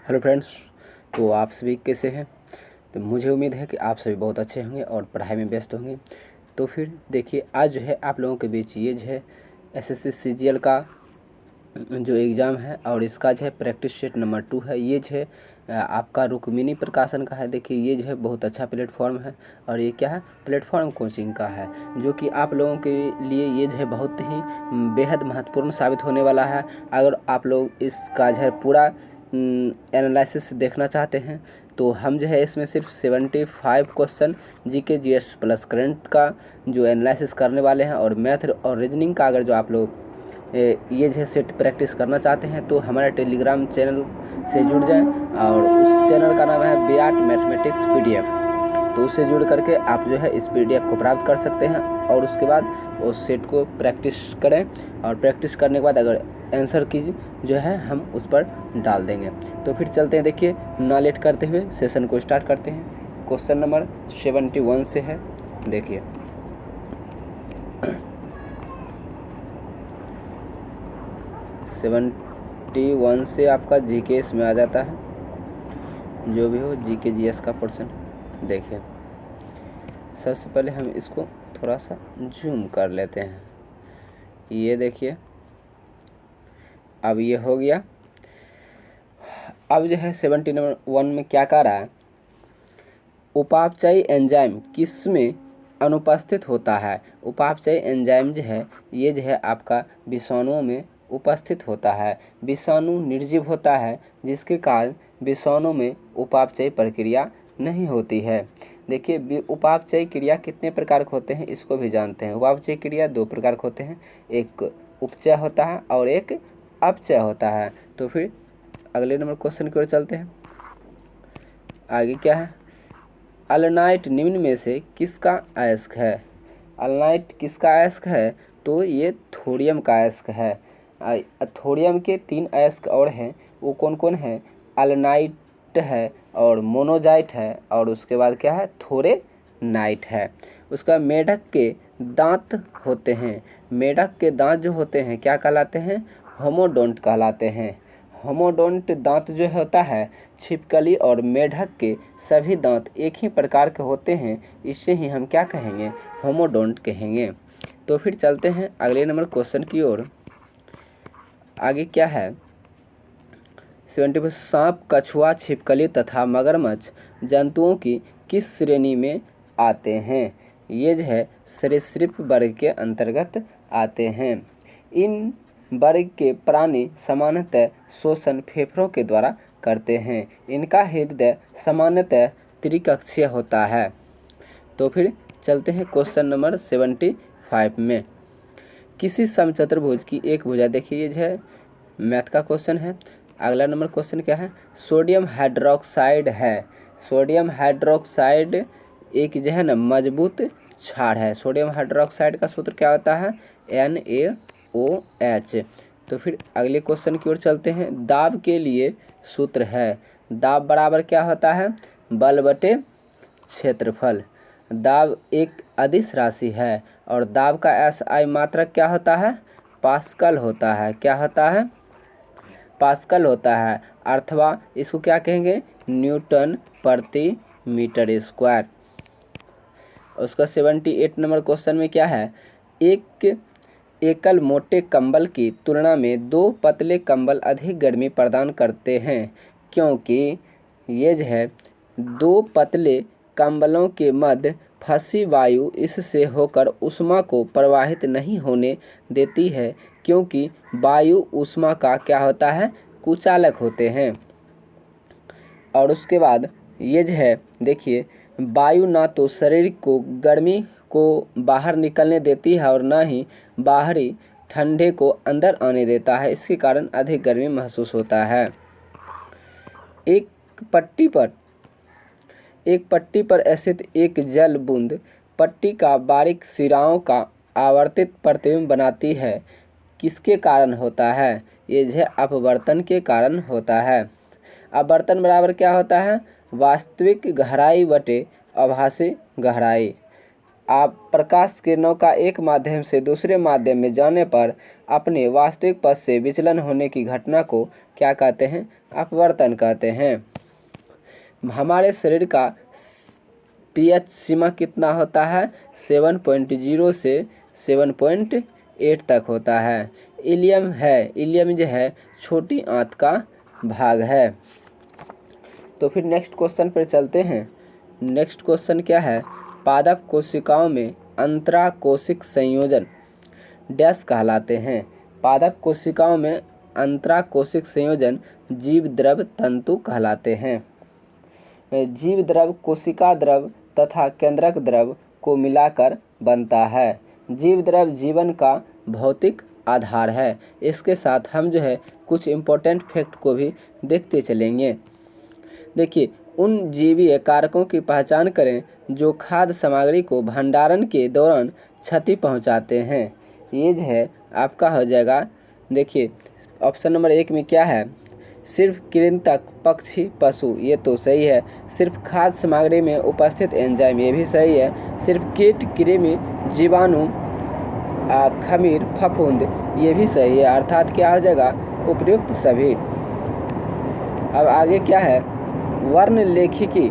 Hello friends. तो आप सभी कैसे हैं? तो मुझे उम्मीद है कि आप सभी बहुत अच्छे होंगे और पढ़ाई में व्यस्त होंगे। तो फिर देखिए, आज जो है आप लोगों के बीच ये जो है एसएससी सीजीएल का जो एग्ज़ाम है और इसका जो है प्रैक्टिस सेट नंबर 2 है। ये जो है आपका रुक्मिणी प्रकाशन का है। देखिए, ये जो है बहुत अच्छा प्लेटफॉर्म है और ये क्या है, प्लेटफॉर्म कोचिंग का है, जो कि आप लोगों के लिए ये जो है बहुत ही बेहद महत्वपूर्ण साबित होने वाला है। अगर आप लोग इसका जो है पूरा एनालिसिस देखना चाहते हैं तो हम जो है इसमें सिर्फ 75 question GK GS plus current का जो एनालिसिस करने वाले हैं, और मैथ और रीजनिंग का अगर जो आप लोग ये जो है सेट प्रैक्टिस करना चाहते हैं तो हमारे टेलीग्राम चैनल से जुड़ जाएं, और उस चैनल का नाम है विराट मैथमेटिक्स पीडीएफ। तो उससे जुड़ करके आप जो है इस पीडीएफ को प्राप्त कर सकते हैं और उसके बाद उस सेट को प्रैक्टिस करें, और प्रैक्टिस करने के बाद अगर आंसर की जो है हम उस पर डाल देंगे। तो फिर चलते हैं, देखिए ना लेट करते हुए सेशन को स्टार्ट करते हैं। क्वेश्चन नंबर 71 से है। देखिए, सेवेंटी वन से आपका जीके इसमें आ जाता है, जो भी हो जीके जीएस का पोर्शन। देखिए, सबसे पहले हम इसको थोड़ा सा जूम कर लेते हैं। ये देखिए, अब ये हो गया। अब जो है 71 में क्या कह रहा है, उपापचयी एंजाइम किसमें अनुपस्थित होता है। उपापचयी एंजाइम जो है ये जो है आपका विषाणुओं में उपस्थित होता है। विषाणु निर्जीव होता है, जिसके कारण विषाणु में उपापचयी प्रक्रिया नहीं होती है। देखिए, उपापचयी क्रिया कितने प्रकार के होते हैं इसको भी जानते हैं। उपापचयी क्रिया 2 प्रकार के होते हैं, एक उपचय होता है और एक अपचय होता है। तो फिर अगले नंबर क्वेश्चन की ओर चलते हैं। आगे क्या है, अल्नाइट निम्न में से किसका अयस्क है। अल्नाइट किसका अयस्क है, तो ये थोरियम का अयस्क है। थोरियम के 3 अयस्क और हैं, वो कौन कौन है, अल्नाइट है और मोनोजाइट है, और उसके बाद क्या है, थोरेनाइट है। उसका मेढक के दांत होते हैं। मेढक के दांत जो होते हैं क्या कहलाते हैं, होमोडोंट कहलाते हैं। होमोडोंट दांत जो होता है, छिपकली और मेढक के सभी दांत एक ही प्रकार के होते हैं, इससे ही हम क्या कहेंगे, होमोडोंट कहेंगे। तो फिर चलते हैं अगले नंबर क्वेश्चन की ओर। आगे क्या है, 74, सांप, कछुआ, छिपकली तथा मगरमच्छ जंतुओं की किस श्रेणी में आते हैं। ये जो है सरीसृप वर्ग के अंतर्गत आते हैं। इन वर्ग के प्राणी सामान्यतः शोषण फेफड़ों के द्वारा करते हैं। इनका हृदय सामान्यतः त्रिकक्षीय होता है। तो फिर चलते हैं क्वेश्चन नंबर 75 में। किसी समचतुर्भुज की एक भुजा, देखिए ये जो है मैथ का क्वेश्चन है। अगला नंबर क्वेश्चन क्या है, सोडियम हाइड्रोक्साइड है। सोडियम हाइड्रोक्साइड एक जो है ना मजबूत क्षार है। सोडियम हाइड्रोक्साइड का सूत्र क्या होता है, NaOH। तो फिर अगले क्वेश्चन की ओर चलते हैं। दाब के लिए सूत्र है, दाब बराबर क्या होता है, बल बटे क्षेत्रफल। दाब एक अदिश राशि है और दाब का SI मात्रक क्या होता है, पास्कल होता है। क्या होता है, पास्कल होता है, अथवा इसको क्या कहेंगे, न्यूटन प्रति मीटर स्क्वायर। उसका 78 नंबर क्वेश्चन में क्या है, एक एकल मोटे कंबल की तुलना में 2 पतले कंबल अधिक गर्मी प्रदान करते हैं, क्योंकि ये जो है 2 पतले कंबलों के मध्य फंसी वायु इससे होकर ऊष्मा को प्रवाहित नहीं होने देती है, क्योंकि वायु ऊष्मा का क्या होता है, कुचालक होते हैं। और उसके बाद ये जो है देखिए, वायु ना तो शरीर को गर्मी को बाहर निकलने देती है और ना ही बाहरी ठंडे को अंदर आने देता है, इसके कारण अधिक गर्मी महसूस होता है। एक पट्टी पर स्थित एक जल बूंद पट्टी का बारीक सिराओं का आवर्तित प्रतिबिंब बनाती है, किसके कारण होता है, ये जो है अपवर्तन के कारण होता है। अपवर्तन बराबर क्या होता है, वास्तविक गहराई बटे आभासी गहराई। आप प्रकाश किरणों का एक माध्यम से दूसरे माध्यम में जाने पर अपने वास्तविक पथ से विचलन होने की घटना को क्या कहते हैं? अपवर्तन कहते हैं। हमारे शरीर का पीएच सीमा कितना होता है? 7.0 से 7.8 तक होता है। इलियम जो है छोटी आंत का भाग है। तो फिर नेक्स्ट क्वेश्चन पर चलते हैं। नेक्स्ट क्वेश्चन क्या है? पादप कोशिकाओं में अंतराकोशिक संयोजन डैश कहलाते हैं। पादप कोशिकाओं में अंतराकोशिक संयोजन जीव द्रव तंतु कहलाते हैं। जीव द्रव कोशिका द्रव तथा केंद्रक द्रव को मिलाकर बनता है। जीव द्रव जीवन का भौतिक आधार है। इसके साथ हम जो है कुछ इम्पोर्टेंट फैक्ट को भी देखते चलेंगे। देखिए, उन जीवीय कारकों की पहचान करें जो खाद्य सामग्री को भंडारण के दौरान क्षति पहुंचाते हैं। ये जो है आपका हो जाएगा। देखिए ऑप्शन नंबर 1 में क्या है? सिर्फ कृंतक, पक्षी, पशु, ये तो सही है। सिर्फ खाद्य सामग्री में उपस्थित एंजाइम, ये भी सही है। सिर्फ कीट, कृमि, जीवाणु, खमीर, फफूंद, ये भी सही है। अर्थात क्या हो जाएगा? उपयुक्त सभी। अब आगे क्या है? वर्ण लेखिकी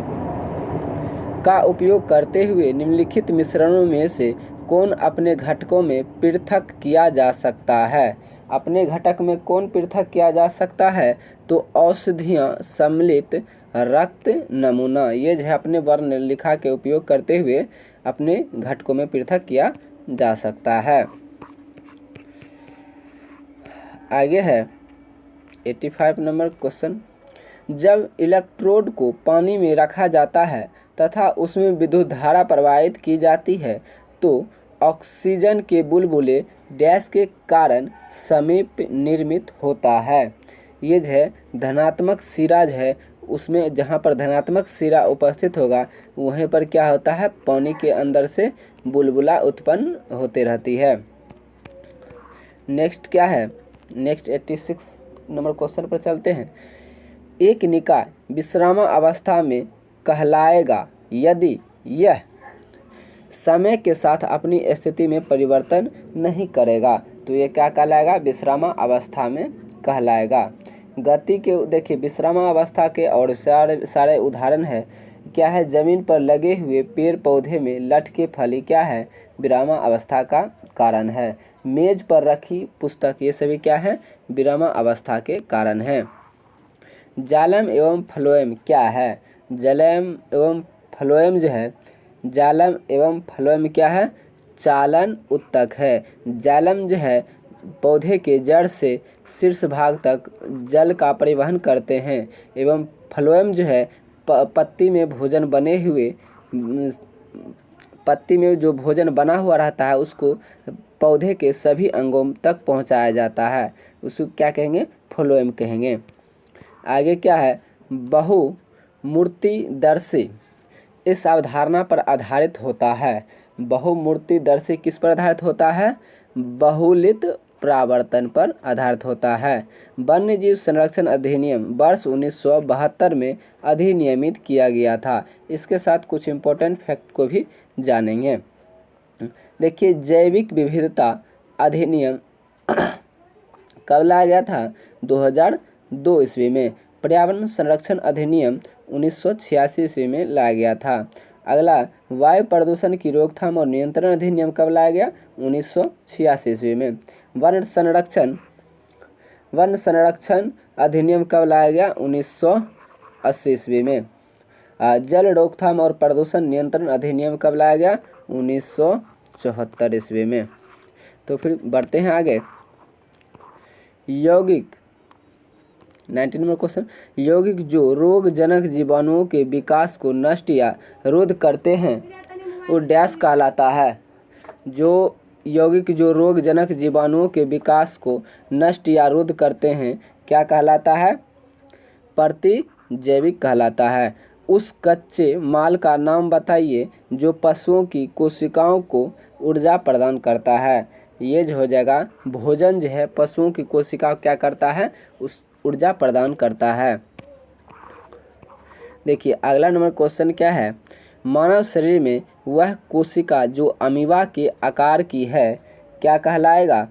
का उपयोग करते हुए निम्नलिखित मिश्रणों में से कौन अपने घटकों में पृथक किया जा सकता है? अपने घटक में कौन पृथक किया जा सकता है? तो औषधियाँ, सम्मिलित रक्त नमूना, ये जो है अपने वर्ण लिखा के उपयोग करते हुए अपने घटकों में पृथक किया जा सकता है। आगे है 85 नंबर क्वेश्चन। जब इलेक्ट्रोड को पानी में रखा जाता है तथा उसमें विद्युत धारा प्रवाहित की जाती है तो ऑक्सीजन के बुलबुले डैश के कारण समीप निर्मित होता है। ये जो है धनात्मक सिरा जो है उसमें जहाँ पर धनात्मक सिरा उपस्थित होगा वहीं पर क्या होता है? पानी के अंदर से बुलबुला उत्पन्न होते रहती है। नेक्स्ट क्या है? नेक्स्ट 86 नंबर क्वेश्चन पर चलते हैं। एक निकाय विश्रामावस्था में कहलाएगा यदि यह समय के साथ अपनी स्थिति में परिवर्तन नहीं करेगा। तो ये क्या कहलाएगा? विश्रामावस्था में कहलाएगा। गति के देखिए विश्रामावस्था के और सारे उदाहरण है क्या है? जमीन पर लगे हुए पेड़ पौधे में लटके फली क्या है? विरामावस्था का कारण है। मेज पर रखी पुस्तक, ये सभी क्या है? विरामावस्था के कारण है। जालम एवं फ्लोएम क्या है? जालम एवं फ्लोएम जो है, जालम एवं फ्लोएम क्या है? चालन उत्तक है। जालम जो है पौधे के जड़ से शीर्ष भाग तक जल का परिवहन करते हैं एवं फ्लोएम जो है पत्ती में भोजन बने हुए पत्ती में जो भोजन बना हुआ रहता है उसको पौधे के सभी अंगों तक पहुंचाया जाता है। उसको क्या कहेंगे? फ्लोएम कहेंगे। आगे क्या है? बहुमूर्तिदर्शी इस अवधारणा पर आधारित होता है। बहुमूर्तिदर्शी किस पर आधारित होता है? बहुलित प्रावर्तन पर आधारित होता है। वन्यजीव संरक्षण अधिनियम वर्ष 1972 में अधिनियमित किया गया था। इसके साथ कुछ इम्पोर्टेंट फैक्ट को भी जानेंगे। देखिए जैविक विविधता अधिनियम कब लाया गया था? 2002 ईस्वी में। पर्यावरण संरक्षण अधिनियम 1986 ईस्वी में लाया गया था। अगला वायु प्रदूषण की रोकथाम और नियंत्रण अधिनियम कब लाया गया? 1986 ईस्वी में। वन संरक्षण अधिनियम कब लाया गया? 1980 ईस्वी में। जल रोकथाम और प्रदूषण नियंत्रण अधिनियम कब लाया गया? 1974 ईस्वी में। तो फिर बढ़ते हैं आगे। यौगिक 19 नंबर क्वेश्चन। यौगिक जो रोगजनक जीवाणुओं के विकास को नष्ट या रोध करते हैं वो डैश कहलाता है। जो यौगिक जो रोगजनक जीवाणुओं के विकास को नष्ट या रोध करते हैं क्या कहलाता है? प्रतिजैविक कहलाता है। उस कच्चे माल का नाम बताइए जो पशुओं की कोशिकाओं को ऊर्जा प्रदान करता है। ये जो हो जाएगा भोजन जो है पशुओं की कोशिका क्या करता है? उस ऊर्जा प्रदान करता है। देखिए अगला नंबर क्वेश्चन क्या है? मानव शरीर में वह कोशिका जो अमीबा के आकार की है क्या कहलाएगा?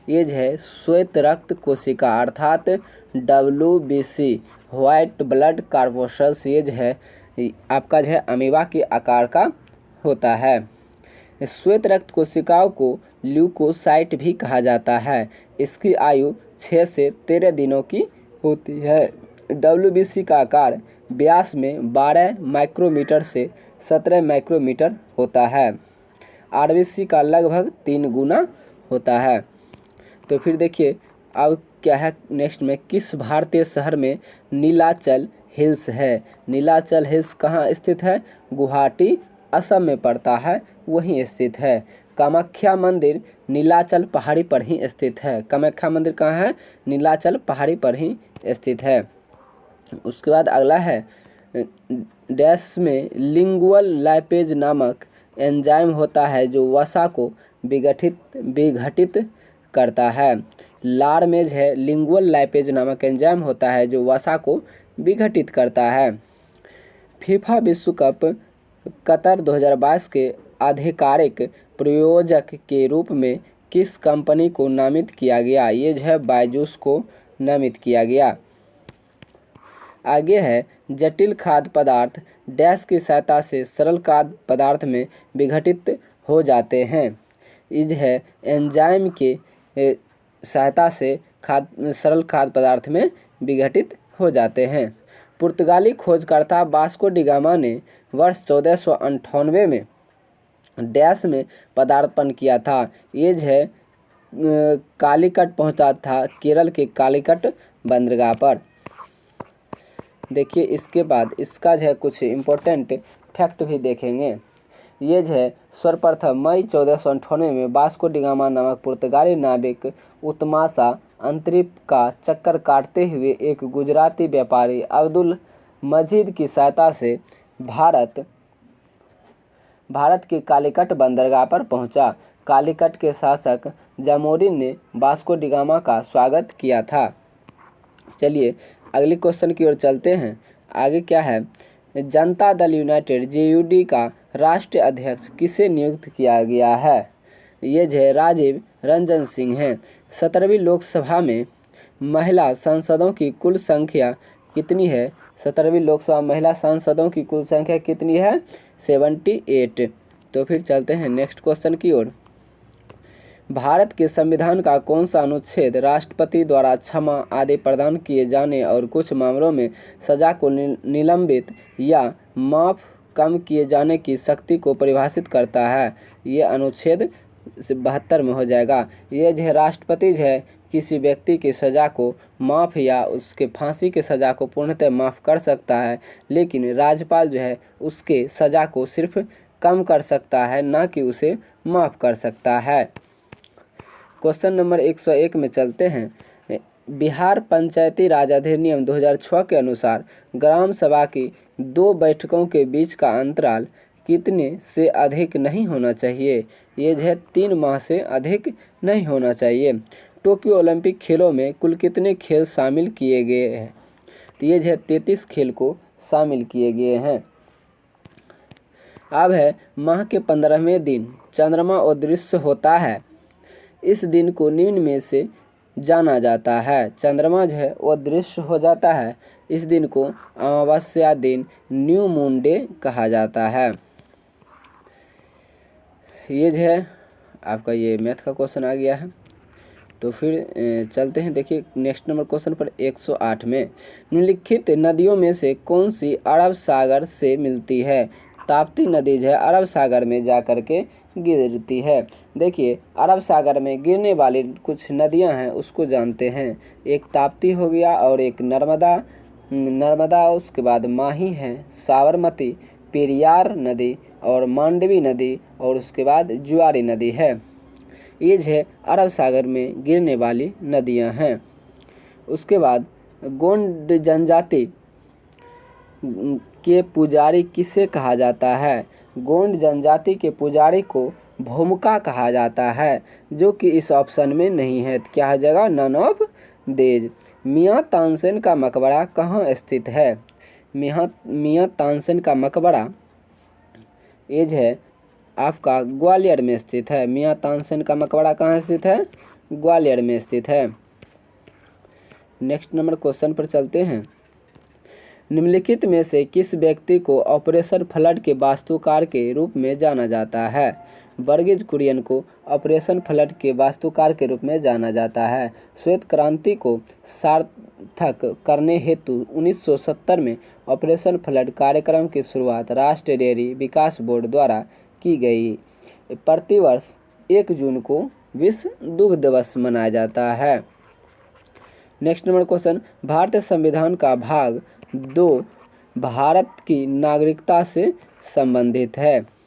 ये जो है श्वेत रक्त कोशिका अर्थात WBC व्हाइट ब्लड कॉर्पस्कल्स, ये जो है आपका जो है अमीबा के आकार का होता है। श्वेत रक्त कोशिकाओं को ल्यूकोसाइट भी कहा जाता है। इसकी आयु 6 से 13 दिनों की होती है। WBC का आकार व्यास में 12 माइक्रोमीटर से 17 माइक्रोमीटर होता है। RBC का लगभग 3 गुना होता है। तो फिर देखिए अब क्या है नेक्स्ट में, किस भारतीय शहर में नीलाचल हिल्स है? नीलाचल हिल्स कहाँ स्थित है? गुवाहाटी असम में पड़ता है, वहीं स्थित है। कामाख्या मंदिर नीलाचल पहाड़ी पर ही स्थित है। कामाख्या मंदिर कहाँ है? नीलाचल पहाड़ी पर ही स्थित है। उसके बाद अगला है डैश में लिंगुअल लाइपेज नामक एंजाइम होता है जो वसा को विघटित करता है। लार में है लिंगुअल लाइपेज नामक एंजाइम होता है जो वसा को विघटित करता है। फीफा विश्व कप कतर 2022 के आधिकारिक प्रायोजक के रूप में किस कंपनी को नामित किया गया? ये जो है बायजूस को नामित किया गया। आगे है जटिल खाद्य पदार्थ डैश की सहायता से सरल खाद्य पदार्थ में विघटित हो जाते हैं। ये है एंजाइम के सहायता से सरल खाद्य पदार्थ में विघटित हो जाते हैं। पुर्तगाली खोजकर्ता वास्को डी गामा ने वर्ष 1498 में डैश में पदार्पण किया था। ये जो है कालीकट पहुंचा था, केरल के कालीकट बंदरगाह पर। देखिए इसके बाद इसका जो है कुछ इम्पोर्टेंट फैक्ट भी देखेंगे। ये जो है सर्वप्रथम मई 1498 में वास्को डी गामा नामक पुर्तगाली नाविक उत्मासा अंतरिक्ष का चक्कर काटते हुए एक गुजराती व्यापारी अब्दुल मजीद की सहायता से भारत के कालीकट बंदरगाह पर पहुंचा। कालीकट के शासक जामोरिन ने वास्को डी गामा का स्वागत किया था। चलिए अगले क्वेश्चन की ओर चलते हैं। आगे क्या है, जनता दल यूनाइटेड JUD का राष्ट्रीय अध्यक्ष किसे नियुक्त किया गया है? ये जो राजीव रंजन सिंह हैं। 17वीं लोकसभा में महिला सांसदों की कुल संख्या कितनी है? 17वीं लोकसभा महिला सांसदों की कुल संख्या कितनी है? 78। तो फिर चलते हैं नेक्स्ट क्वेश्चन की ओर। भारत के संविधान का कौन सा अनुच्छेद राष्ट्रपति द्वारा क्षमा आदि प्रदान किए जाने और कुछ मामलों में सजा को निलंबित या माफ कम किए जाने की शक्ति को परिभाषित करता है? ये अनुच्छेद 72 में हो जाएगा। ये जो है राष्ट्रपति जो है किसी व्यक्ति की सज़ा को माफ़ या उसके फांसी के सज़ा को पूर्णतः माफ़ कर सकता है, लेकिन राज्यपाल जो है उसके सज़ा को सिर्फ कम कर सकता है, ना कि उसे माफ़ कर सकता है। क्वेश्चन नंबर 101 में चलते हैं। बिहार पंचायती राज अधिनियम 2006 के अनुसार ग्राम सभा की 2 बैठकों के बीच का अंतराल कितने से अधिक नहीं होना चाहिए? ये जो है 3 माह से अधिक नहीं होना चाहिए। टोक्यो ओलंपिक खेलों में कुल कितने खेल शामिल किए गए हैं? तो ये जो है 33 खेल को शामिल किए गए हैं। अब है माह के 15वें दिन चंद्रमा अदृश्य होता है। इस दिन को निम्न में से जाना जाता है। चंद्रमा जो है वो अदृश्य हो जाता है। इस दिन को अमावस्या दिन न्यू मून डे कहा जाता है। ये जो है आपका ये मैथ का क्वेश्चन आ गया है। तो फिर चलते हैं, देखिए नेक्स्ट नंबर क्वेश्चन पर 108 में निम्नलिखित नदियों में से कौन सी अरब सागर से मिलती है? ताप्ती नदी जो है अरब सागर में जा कर के गिरती है। देखिए अरब सागर में गिरने वाली कुछ नदियां हैं उसको जानते हैं। एक ताप्ती हो गया और एक नर्मदा, उसके बाद माही है, साबरमती, पेरियार नदी और मांडवी नदी और उसके बाद जुआरी नदी है। ये जो है अरब सागर में गिरने वाली नदियां हैं। उसके बाद गोंड जनजाति के पुजारी किसे कहा जाता है? गोंड जनजाति के पुजारी को भूमिका कहा जाता है, जो कि इस ऑप्शन में नहीं है। तो क्या हो जाएगा? नन ऑफ देज। मियाँ तानसेन का मकबरा कहाँ स्थित है? मियाँ तानसेन का मकबरा ये जो है आपका ग्वालियर में स्थित है। मियाँ तानसेन का मकबरा कहाँ स्थित है? ग्वालियर में स्थित है। नेक्स्ट नंबर क्वेश्चन पर चलते हैं। निम्नलिखित में से किस व्यक्ति को ऑपरेशन फ्लड के वास्तुकार के रूप में जाना जाता है? वर्गीज कुरियन को ऑपरेशन फ्लड के वास्तुकार के रूप में जाना जाता है। श्वेत क्रांति को सार्थक करने हेतु 1970 में ऑपरेशन फ्लड कार्यक्रम की शुरुआत राष्ट्रीय डेयरी विकास बोर्ड द्वारा की गई। प्रतिवर्ष 1 जून को विश्व दुग्ध दिवस मनाया जाता है। नेक्स्ट नंबर क्वेश्चन, भारतीय संविधान का भाग 2 भारत की नागरिकता से संबंधित है।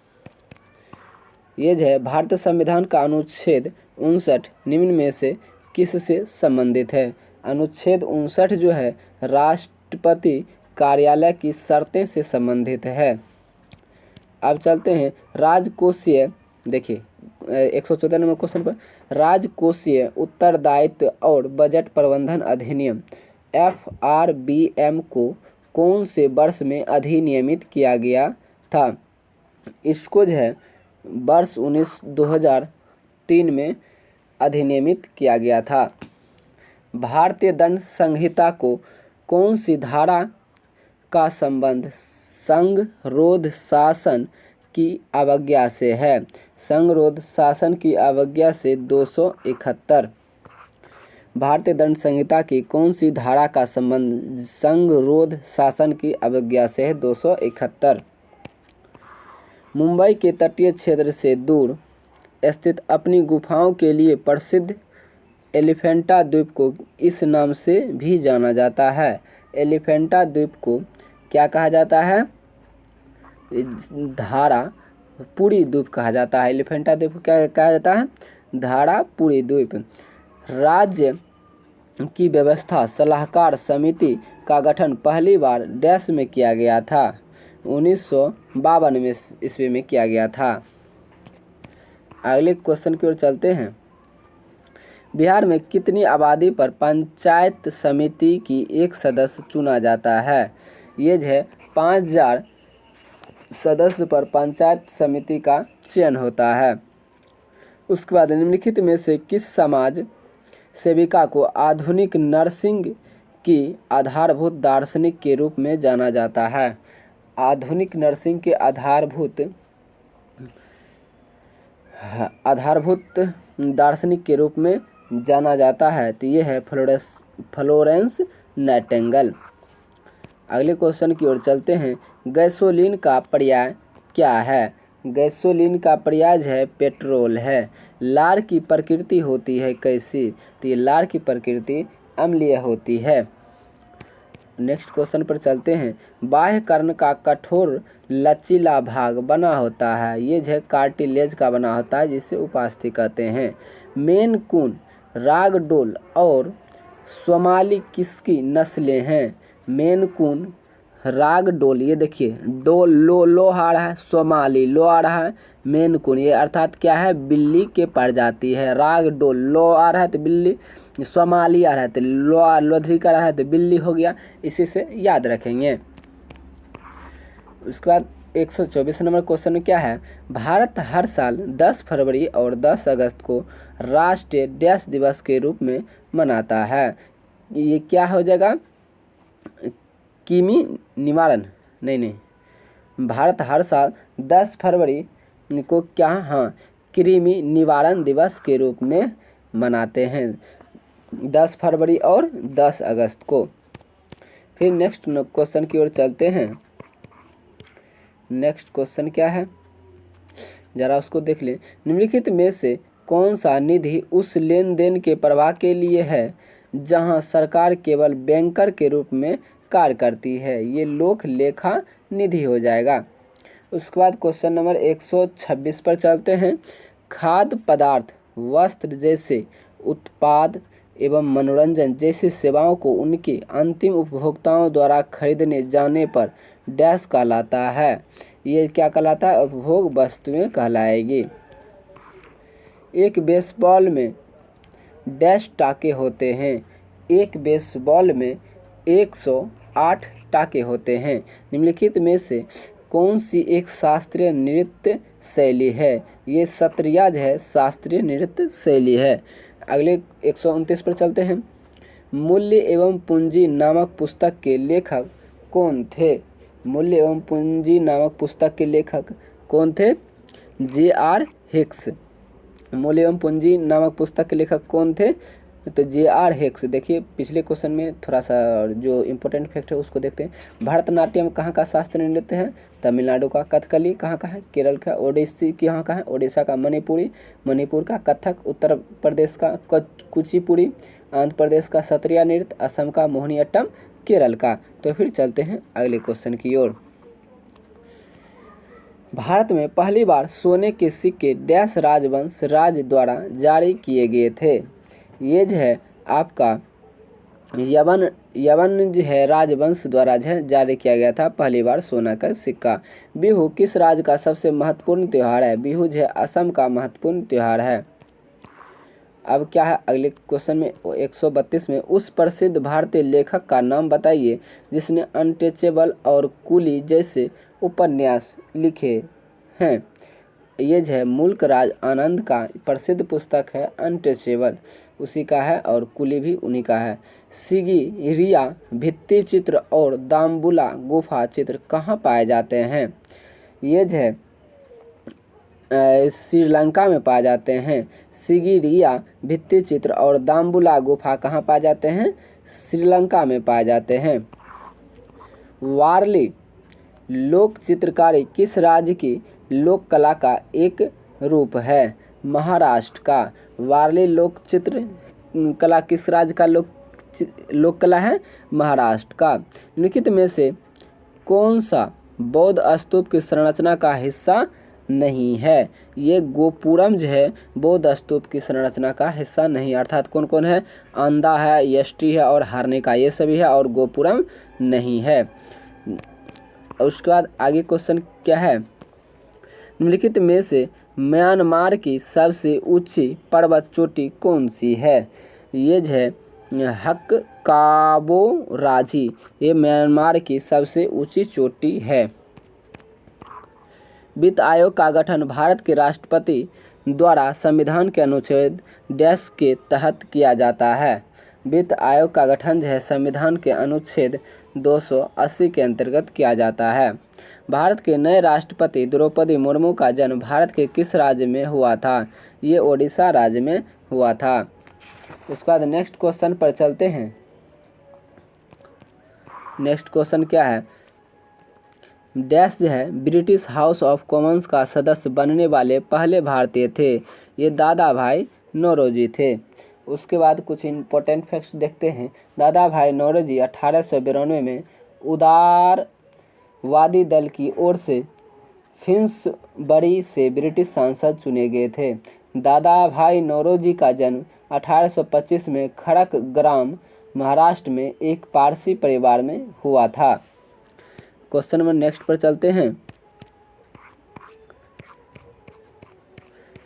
ये जो है भारतीय संविधान का अनुच्छेद 59 निम्न में से किससे संबंधित है? अनुच्छेद 59 जो है राष्ट्रपति कार्यालय की शर्तें से संबंधित है। अब चलते हैं राजकोषीय, देखिए 114 नंबर क्वेश्चन पर, राजकोषीय उत्तरदायित्व और बजट प्रबंधन अधिनियम FRBM को कौन से वर्ष में अधिनियमित किया गया था? इसको जो है वर्ष 2003 में अधिनियमित किया गया था। भारतीय दंड संहिता को कौन सी धारा का संबंध संघरोध शासन की अवज्ञा से है? संघरोध शासन की अवज्ञा से 271। भारतीय दंड संहिता की कौन सी धारा का संबंध संघरोध शासन की अवज्ञा से है? 271। मुंबई के तटीय क्षेत्र से दूर स्थित अपनी गुफाओं के लिए प्रसिद्ध एलिफेंटा द्वीप को इस नाम से भी जाना जाता है। एलिफेंटा द्वीप को क्या कहा जाता है? धारापुरी द्वीप कहा जाता है। एलिफेंटा द्वीप को क्या कहा जाता है? धारापुरी द्वीप। राज्य की व्यवस्था सलाहकार समिति का गठन पहली बार डैश में किया गया था? 1952 में ईस्वी में किया गया था। अगले क्वेश्चन की ओर चलते हैं। बिहार में कितनी आबादी पर पंचायत समिति की एक सदस्य चुना जाता है? ये जो है 5000 सदस्य पर पंचायत समिति का चयन होता है। उसके बाद निम्नलिखित में से किस समाज सेविका को आधुनिक नर्सिंग की आधारभूत दार्शनिक के रूप में जाना जाता है? आधुनिक नर्सिंग के आधारभूत दार्शनिक के रूप में जाना जाता है, तो ये है फ्लोरेंस नाइटिंगेल। अगले क्वेश्चन की ओर चलते हैं। गैसोलीन का पर्याय क्या है? गैसोलीन का पर्याय है पेट्रोल है। लार की प्रकृति होती है कैसी? तो ये लार की प्रकृति अम्लीय होती है। नेक्स्ट क्वेश्चन पर चलते हैं। बाह्य कर्ण का कठोर लचीला भाग बना होता है, ये जो है कार्टिलेज का बना होता है, जिसे उपास्थि कहते हैं। मेन कून, रागडोल और सोमाली किसकी नस्लें हैं? मेन कून, रागडोल, ये देखिए लो आ रहा है, सोमाली लो आ रहा है, मेन कून ये अर्थात क्या है? बिल्ली के प्रजाति है। रागडोल लो आ रहा है तो बिल्ली, सोमाली आ रहा है तो लोधरी का रहा है तो बिल्ली हो गया, इसी से याद रखेंगे। उसके बाद 124 नंबर क्वेश्चन क्या है? भारत हर साल 10 फरवरी और 10 अगस्त को राष्ट्रीय डैश दिवस के रूप में मनाता है। ये क्या हो जाएगा? कृमि निवारण, नहीं, भारत हर साल 10 फरवरी को क्या, हाँ, कृमि निवारण दिवस के रूप में मनाते हैं, 10 फरवरी और 10 अगस्त को। फिर नेक्स्ट क्वेश्चन की ओर चलते हैं। नेक्स्ट क्वेश्चन क्या है, जरा उसको देख लें। निम्नलिखित में से कौन सा निधि उस लेन देन के प्रवाह के लिए है जहां सरकार केवल बैंकर के रूप में कार्य करती है? ये लोक लेखा निधि हो जाएगा। उसके बाद क्वेश्चन नंबर 126 पर चलते हैं। खाद्य पदार्थ, वस्त्र जैसे उत्पाद एवं मनोरंजन जैसी सेवाओं को उनके अंतिम उपभोक्ताओं द्वारा खरीदने जाने पर डैश कहलाता है? ये क्या कहलाता है? उपभोग वस्तुएं कहलाएगी। एक बेसबॉल में डैश टाके होते हैं? एक बेसबॉल में 108 टाके होते हैं। निम्नलिखित में से कौन सी एक शास्त्रीय नृत्य शैली है? ये सत्रियाज है, शास्त्रीय नृत्य शैली है। अगले 129 पर चलते हैं। मूल्य एवं पूंजी नामक पुस्तक के लेखक कौन थे? मूल्य एवं पूंजी नामक पुस्तक के लेखक कौन थे? J.R. हिक्स। मूल्य एवं पूंजी नामक पुस्तक के लेखक कौन थे? तो J.R. हिक्स। देखिए पिछले क्वेश्चन में थोड़ा सा जो इम्पोर्टेंट फैक्ट है उसको देखते हैं। भरतनाट्यम कहाँ का शास्त्रीय नृत्य है? तमिलनाडु का। कथकली कहाँ का है? केरल का। ओडिसी कहाँ का है? ओडिशा का। मणिपुरी मणिपुर का। कथक उत्तर प्रदेश का। कुचिपुड़ी आंध्र प्रदेश का। सत्रिया नृत्य असम का। मोहिनीअट्टम केरल का। तो फिर चलते हैं अगले क्वेश्चन की ओर। भारत में पहली बार सोने के सिक्के डैश राजवंश राज्य द्वारा जारी किए गए थे? ये जो है आपका यवन जो है राजवंश द्वारा जो है जारी किया गया था पहली बार सोना का सिक्का। बिहू किस राज्य का सबसे महत्वपूर्ण त्यौहार है? बिहू जो है असम का महत्वपूर्ण त्यौहार है। अब क्या है अगले क्वेश्चन में 132 में, उस प्रसिद्ध भारतीय लेखक का नाम बताइए जिसने अनटचेबल और कूली जैसे उपन्यास लिखे हैं। ये जो है मुल्क राज आनंद का प्रसिद्ध पुस्तक है अनटचेबल, उसी का है, और कुली भी उन्हीं का है। सिगिरिया भित्ति चित्र और दाम्बुला गुफा चित्र कहाँ पाए जाते हैं? ये जो है श्रीलंका में पाए जाते हैं। सिगिरिया भित्ति चित्र और दाम्बुला गुफा कहाँ पाए जाते हैं? श्रीलंका में पाए जाते हैं। वारली लोक चित्रकारी किस राज्य की लोक कला का एक रूप है? महाराष्ट्र का। वारली लोक चित्र कला किस राज्य का लोक कला है? महाराष्ट्र का। निम्नलिखित में से कौन सा बौद्ध स्तूप की संरचना का हिस्सा नहीं है? ये गोपुरम जो है बौद्ध स्तूप की संरचना का हिस्सा नहीं, अर्थात कौन कौन है? अंदा है, यष्टि है और हर्निका, ये सभी है, और गोपुरम नहीं है। उसके बाद आगे क्वेश्चन क्या है? निम्नलिखित में से म्यांमार की सबसे ऊंची पर्वत चोटी कौन सी है? ये जो है हक्काबो राजी, ये म्यांमार की सबसे ऊंची चोटी है। वित्त आयोग का गठन भारत के राष्ट्रपति द्वारा संविधान के अनुच्छेद डैश के तहत किया जाता है। वित्त आयोग का गठन जो है संविधान के अनुच्छेद 280 के अंतर्गत किया जाता है। भारत के नए राष्ट्रपति द्रौपदी मुर्मू का जन्म भारत के किस राज्य में हुआ था? ये ओडिशा राज्य में हुआ था। उसके बाद नेक्स्ट क्वेश्चन पर चलते हैं। नेक्स्ट क्वेश्चन क्या है? डैश जो है ब्रिटिश हाउस ऑफ कॉमन्स का सदस्य बनने वाले पहले भारतीय थे? ये दादा भाई नौरोजी थे। उसके बाद कुछ इम्पोर्टेंट फैक्ट्स देखते हैं। दादा भाई नौरोजी 1892 में उदारवादी दल की ओर से फिन्सबरी से ब्रिटिश सांसद चुने गए थे। दादा भाई नौरोजी का जन्म 1825 में खड़कग्राम महाराष्ट्र में एक पारसी परिवार में हुआ था। क्वेश्चन नंबर नेक्स्ट पर चलते हैं।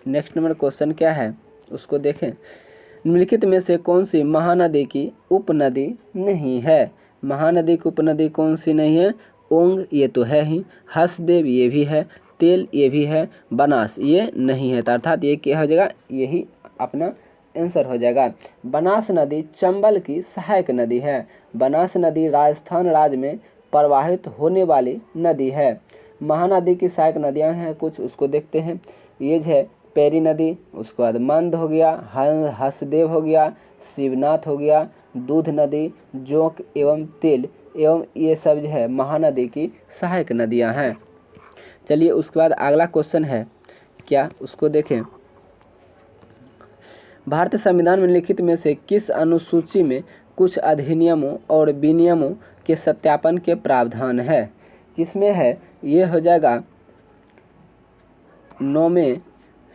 नेक्स्ट नंबर क्वेश्चन क्या है उसको देखें। निम्नलिखित में से कौन सी महानदी की उपनदी नहीं है? महानदी की उपनदी कौन सी नहीं है? ओंग ये तो है ही, हसदेव ये भी है, तेल ये भी है, बनास ये नहीं है, अर्थात ये क्या हो जाएगा? यही अपना आंसर हो जाएगा। बनास नदी चंबल की सहायक नदी है। बनास नदी राजस्थान राज्य में प्रवाहित होने वाली नदी है। महानदी की सहायक नदियां हैं कुछ, उसको देखते हैं। ये है पैरी नदी, उसके बाद मंद हो गया, हसदेव हो गया, शिवनाथ हो गया, दूध नदी, जोंक एवं तेल एवं ये सब जो है महानदी की सहायक नदियां हैं। चलिए उसके बाद अगला क्वेश्चन है क्या, उसको देखें। भारतीय संविधान में लिखित में से किस अनुसूची में कुछ अधिनियमों और विनियमों के सत्यापन के प्रावधान है? किसमें है? ये हो जाएगा 9 में।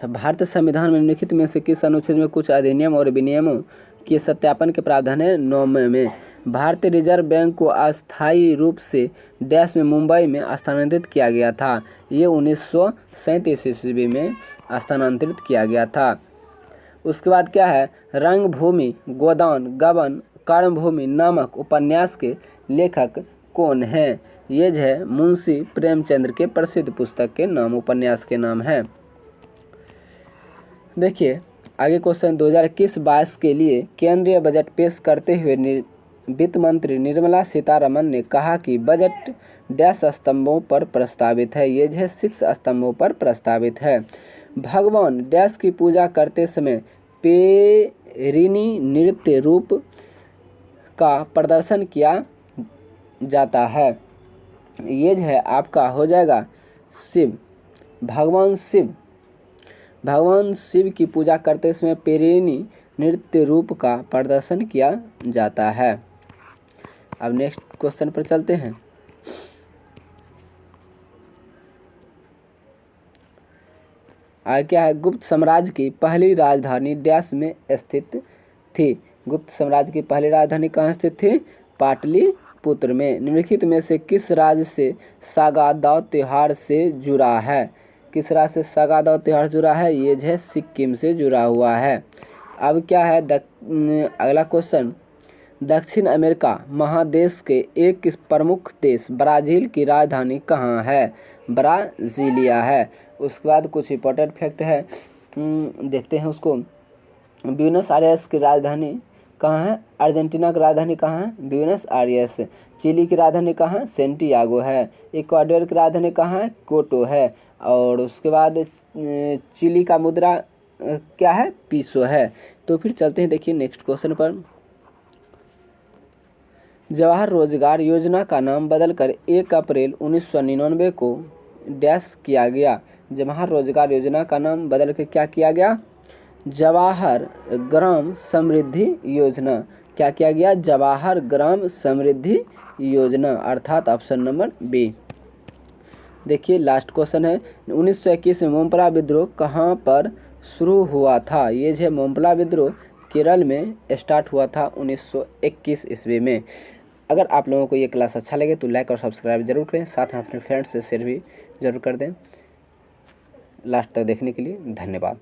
भारतीय संविधान में लिखित में से किस अनुच्छेद में कुछ अधिनियम और विनियमों के सत्यापन के प्रावधान है? 9 में। भारतीय रिजर्व बैंक को अस्थायी रूप से डैश में मुंबई में स्थानांतरित किया गया था? ये 1937 ईस्वी में स्थानांतरित किया गया था। उसके बाद क्या है? रंगभूमि, गोदान, गबन, कर्मभूमि नामक उपन्यास के लेखक कौन है? ये जो है मुंशी प्रेमचंद्र के प्रसिद्ध पुस्तक के नाम, उपन्यास के नाम है। देखिए आगे क्वेश्चन, 2021-22 के लिए केंद्रीय बजट पेश करते हुए वित्त मंत्री निर्मला सीतारमन ने कहा कि बजट डैश स्तंभों पर प्रस्तावित है। ये जो है 6 स्तंभों पर प्रस्तावित है। भगवान डैश की पूजा करते समय पेरिनी नृत्य रूप का प्रदर्शन किया जाता है। ये जो है आपका हो जाएगा शिव। भगवान शिव की पूजा करते समय पेरिनी नृत्य रूप का प्रदर्शन किया जाता है। अब नेक्स्ट क्वेश्चन पर चलते हैं। आगे क्या है? गुप्त साम्राज्य की पहली राजधानी डैश में स्थित थी। गुप्त साम्राज्य की पहली राजधानी कहाँ स्थित थी? पाटलिपुत्र में। निम्नलिखित में से किस राज्य से सागादाव त्योहार से जुड़ा है? किस राज्य से सागादाव त्योहार जुड़ा है? ये जो है सिक्किम से जुड़ा हुआ है। अब क्या है अगला क्वेश्चन, दक्षिण अमेरिका महादेश के एक प्रमुख देश ब्राज़ील की राजधानी कहाँ है? ब्राज़ीलिया है। उसके बाद कुछ इंपॉर्टेंट फैक्ट है, देखते हैं उसको। ब्यूनस आयर्स की राजधानी कहाँ है? अर्जेंटीना की राजधानी कहाँ है? Buenos Aires. चिली की राजधानी कहाँ है? सेंटियागो है। इक्वाडोर की राजधानी कहाँ है? क्योटो है। और उसके बाद चिली का मुद्रा क्या है? पीसो है। तो फिर चलते हैं देखिए नेक्स्ट क्वेश्चन पर। जवाहर रोजगार योजना का नाम बदलकर 1 अप्रैल 1999 को डैश किया गया। जवाहर रोजगार योजना का नाम बदल के क्या किया गया? जवाहर ग्राम समृद्धि योजना। क्या किया गया? जवाहर ग्राम समृद्धि योजना, अर्थात ऑप्शन नंबर बी। देखिए लास्ट क्वेश्चन है, 1921 में मोम्पला विद्रोह कहाँ पर शुरू हुआ था? ये जो मोम्पला विद्रोह केरल में स्टार्ट हुआ था 1921 ईस्वी में। अगर आप लोगों को ये क्लास अच्छा लगे तो लाइक और सब्सक्राइब जरूर करें, साथ में अपने फ्रेंड्स से शेयर भी जरूर कर दें। लास्ट तक देखने के लिए धन्यवाद।